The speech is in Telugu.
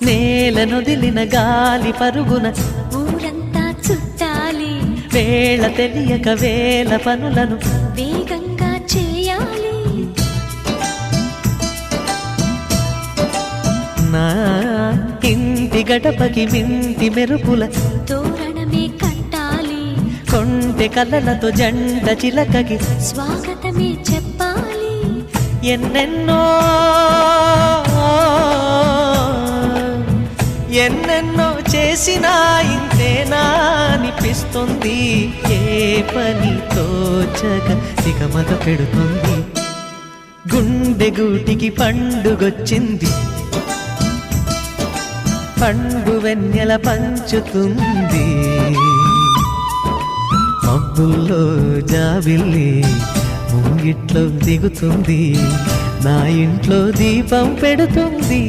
నేలనొదిలిన గాలి పరుగున ఊరంతా చుట్టాలి, వేళ తెలియక వేల పనులను వేగంగా చేయాలి. నా ఇంటి గడపకి వింటి మెరుపుల తోరణమే కట్టాలి, కొంటె కలలతో జంట చిలకకి స్వాగతమే చెప్పాలి. ఎన్నెన్నో ఎన్నెన్నో చేసినా ఇంతేనా అనిపిస్తుంది. ఏ పని తోచక దిగమగ పెడుతుంది. గుండె గూటికి పండుగొచ్చింది, పండు వెన్నెల పంచుతుంది. మబ్బుల్లో జాబిల్లి ముంగిట్లో దిగుతుంది, నా ఇంట్లో దీపం పెడుతుంది.